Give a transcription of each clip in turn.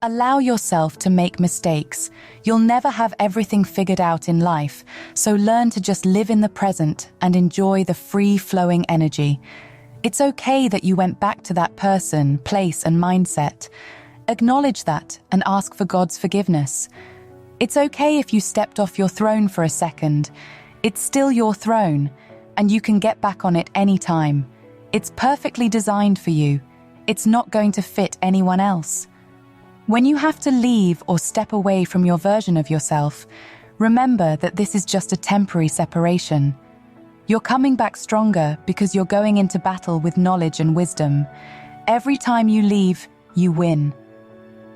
Allow yourself to make mistakes. You'll never have everything figured out in life, so learn to just live in the present and enjoy the free-flowing energy. It's okay that you went back to that person, place, and mindset. Acknowledge that and ask for God's forgiveness. It's okay if you stepped off your throne for a second. It's still your throne, and you can get back on it anytime. It's perfectly designed for you. It's not going to fit anyone else. When you have to leave or step away from your version of yourself, remember that this is just a temporary separation. You're coming back stronger because you're going into battle with knowledge and wisdom. Every time you leave, you win.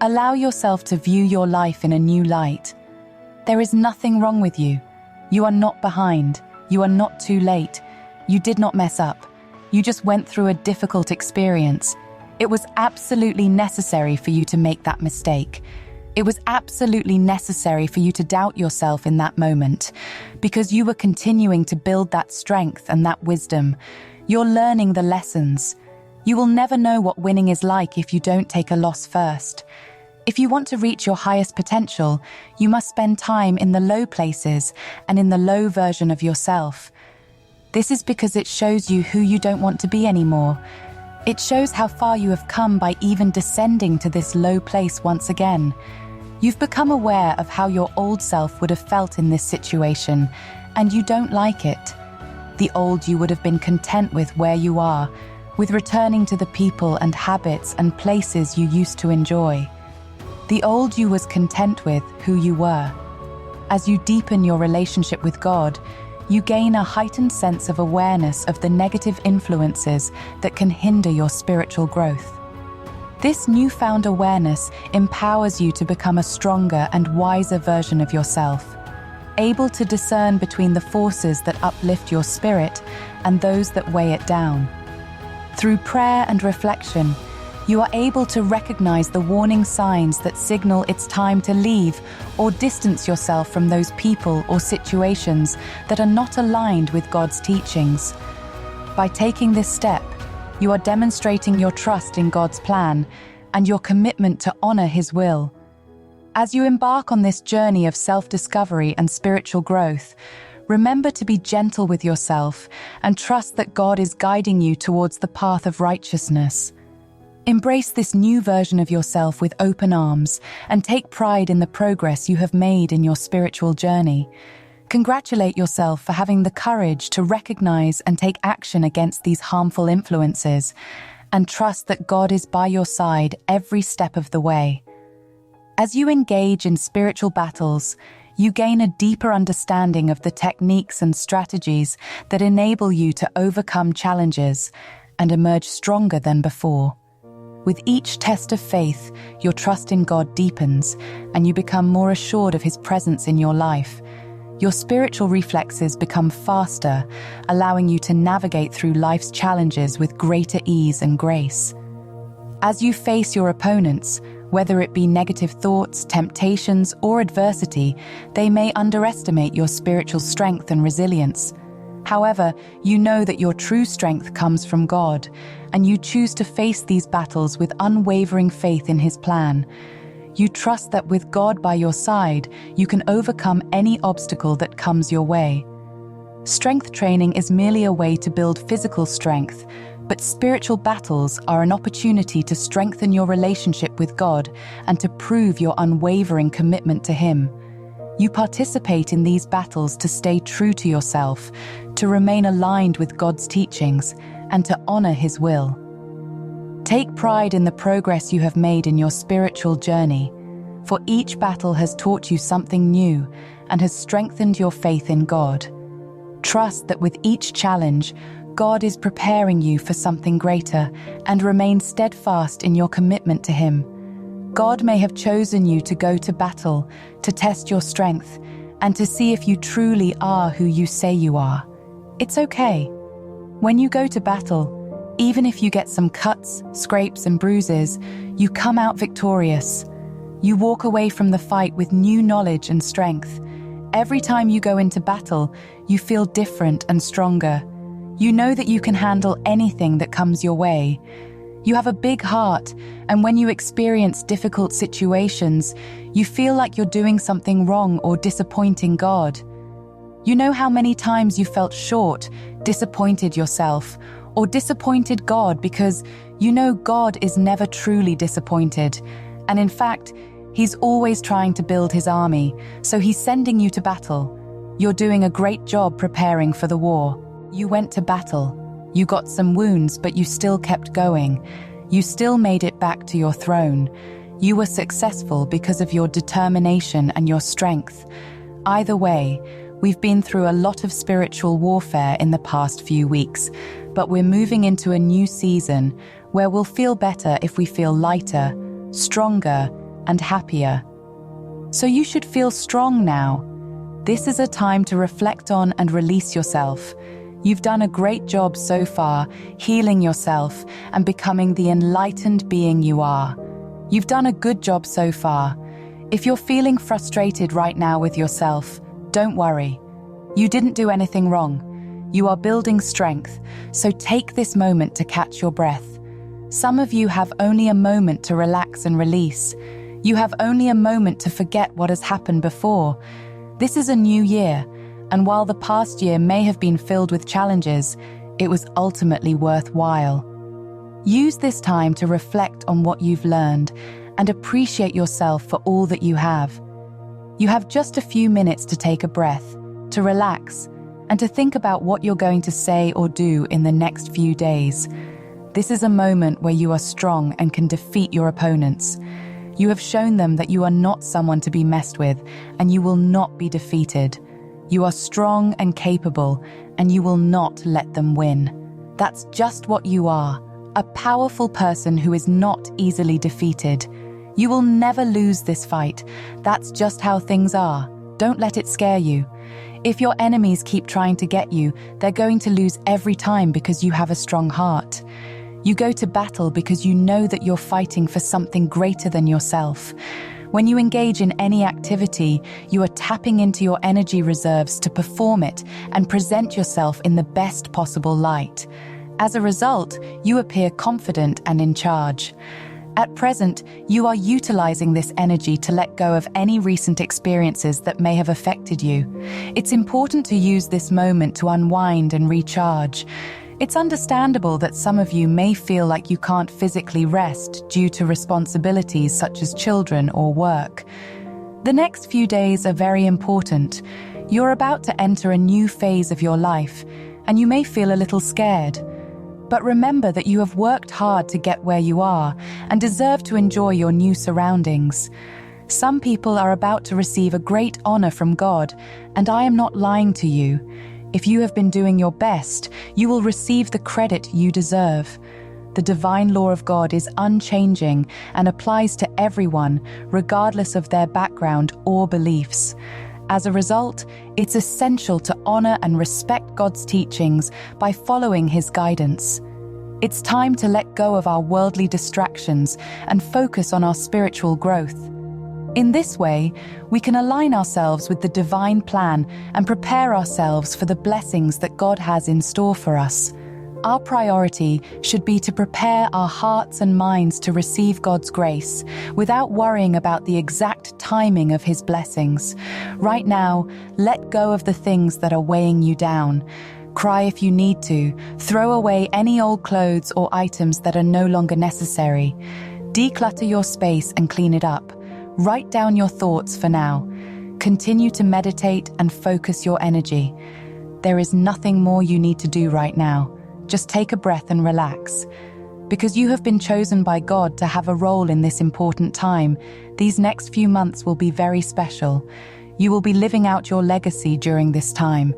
Allow yourself to view your life in a new light. There is nothing wrong with you. You are not behind. You are not too late. You did not mess up. You just went through a difficult experience. It was absolutely necessary for you to make that mistake. It was absolutely necessary for you to doubt yourself in that moment, because you were continuing to build that strength and that wisdom. You're learning the lessons. You will never know what winning is like if you don't take a loss first. If you want to reach your highest potential, you must spend time in the low places and in the low version of yourself. This is because it shows you who you don't want to be anymore. It shows how far you have come by even descending to this low place once again. You've become aware of how your old self would have felt in this situation, and you don't like it. The old you would have been content with where you are, with returning to the people and habits and places you used to enjoy. The old you was content with who you were. As you deepen your relationship with God, you gain a heightened sense of awareness of the negative influences that can hinder your spiritual growth. This newfound awareness empowers you to become a stronger and wiser version of yourself, able to discern between the forces that uplift your spirit and those that weigh it down. Through prayer and reflection, you are able to recognize the warning signs that signal it's time to leave or distance yourself from those people or situations that are not aligned with God's teachings. By taking this step, you are demonstrating your trust in God's plan and your commitment to honor His will. As you embark on this journey of self-discovery and spiritual growth, remember to be gentle with yourself and trust that God is guiding you towards the path of righteousness. Embrace this new version of yourself with open arms and take pride in the progress you have made in your spiritual journey. Congratulate yourself for having the courage to recognize and take action against these harmful influences, and trust that God is by your side every step of the way. As you engage in spiritual battles, you gain a deeper understanding of the techniques and strategies that enable you to overcome challenges and emerge stronger than before. With each test of faith, your trust in God deepens, and you become more assured of His presence in your life. Your spiritual reflexes become faster, allowing you to navigate through life's challenges with greater ease and grace. As you face your opponents, whether it be negative thoughts, temptations, or adversity, they may underestimate your spiritual strength and resilience. However, you know that your true strength comes from God, and you choose to face these battles with unwavering faith in His plan. You trust that with God by your side, you can overcome any obstacle that comes your way. Strength training is merely a way to build physical strength, but spiritual battles are an opportunity to strengthen your relationship with God and to prove your unwavering commitment to Him. You participate in these battles to stay true to yourself, to remain aligned with God's teachings, and to honor His will. Take pride in the progress you have made in your spiritual journey, for each battle has taught you something new and has strengthened your faith in God. Trust that with each challenge, God is preparing you for something greater, and remain steadfast in your commitment to Him. God may have chosen you to go to battle, to test your strength, and to see if you truly are who you say you are. It's okay. When you go to battle, even if you get some cuts, scrapes, and bruises, you come out victorious. You walk away from the fight with new knowledge and strength. Every time you go into battle, you feel different and stronger. You know that you can handle anything that comes your way. You have a big heart, and when you experience difficult situations, you feel like you're doing something wrong or disappointing God. You know how many times you felt short, disappointed yourself, or disappointed God because you know God is never truly disappointed. And in fact, He's always trying to build His army, so He's sending you to battle. You're doing a great job preparing for the war. You went to battle. You got some wounds, but you still kept going. You still made it back to your throne. You were successful because of your determination and your strength. Either way, we've been through a lot of spiritual warfare in the past few weeks, but we're moving into a new season where we'll feel better if we feel lighter, stronger, and happier. So you should feel strong now. This is a time to reflect on and release yourself. You've done a great job so far, healing yourself and becoming the enlightened being you are. You've done a good job so far. If you're feeling frustrated right now with yourself, don't worry. You didn't do anything wrong. You are building strength, so take this moment to catch your breath. Some of you have only a moment to relax and release. You have only a moment to forget what has happened before. This is a new year. And while the past year may have been filled with challenges, it was ultimately worthwhile. Use this time to reflect on what you've learned and appreciate yourself for all that you have. You have just a few minutes to take a breath, to relax, and to think about what you're going to say or do in the next few days. This is a moment where you are strong and can defeat your opponents. You have shown them that you are not someone to be messed with, and you will not be defeated. You are strong and capable, and you will not let them win. That's just what you are, a powerful person who is not easily defeated. You will never lose this fight. That's just how things are. Don't let it scare you. If your enemies keep trying to get you, they're going to lose every time because you have a strong heart. You go to battle because you know that you're fighting for something greater than yourself. When you engage in any activity, you are tapping into your energy reserves to perform it and present yourself in the best possible light. As a result, you appear confident and in charge. At present, you are utilizing this energy to let go of any recent experiences that may have affected you. It's important to use this moment to unwind and recharge. It's understandable that some of you may feel like you can't physically rest due to responsibilities such as children or work. The next few days are very important. You're about to enter a new phase of your life, and you may feel a little scared. But remember that you have worked hard to get where you are and deserve to enjoy your new surroundings. Some people are about to receive a great honor from God, and I am not lying to you. If you have been doing your best, you will receive the credit you deserve. The divine law of God is unchanging and applies to everyone, regardless of their background or beliefs. As a result, it's essential to honor and respect God's teachings by following His guidance. It's time to let go of our worldly distractions and focus on our spiritual growth. In this way, we can align ourselves with the divine plan and prepare ourselves for the blessings that God has in store for us. Our priority should be to prepare our hearts and minds to receive God's grace without worrying about the exact timing of His blessings. Right now, let go of the things that are weighing you down. Cry if you need to. Throw away any old clothes or items that are no longer necessary. Declutter your space and clean it up. Write down your thoughts for now. Continue to meditate and focus your energy. There is nothing more you need to do right now. Just take a breath and relax. Because you have been chosen by God to have a role in this important time, these next few months will be very special. You will be living out your legacy during this time.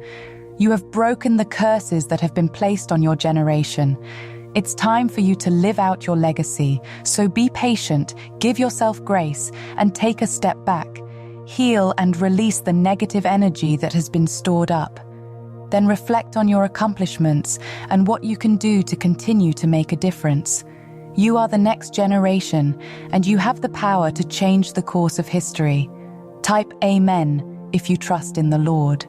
You have broken the curses that have been placed on your generation. It's time for you to live out your legacy, so be patient, give yourself grace, and take a step back. Heal and release the negative energy that has been stored up. Then reflect on your accomplishments and what you can do to continue to make a difference. You are the next generation, and you have the power to change the course of history. Type Amen if you trust in the Lord.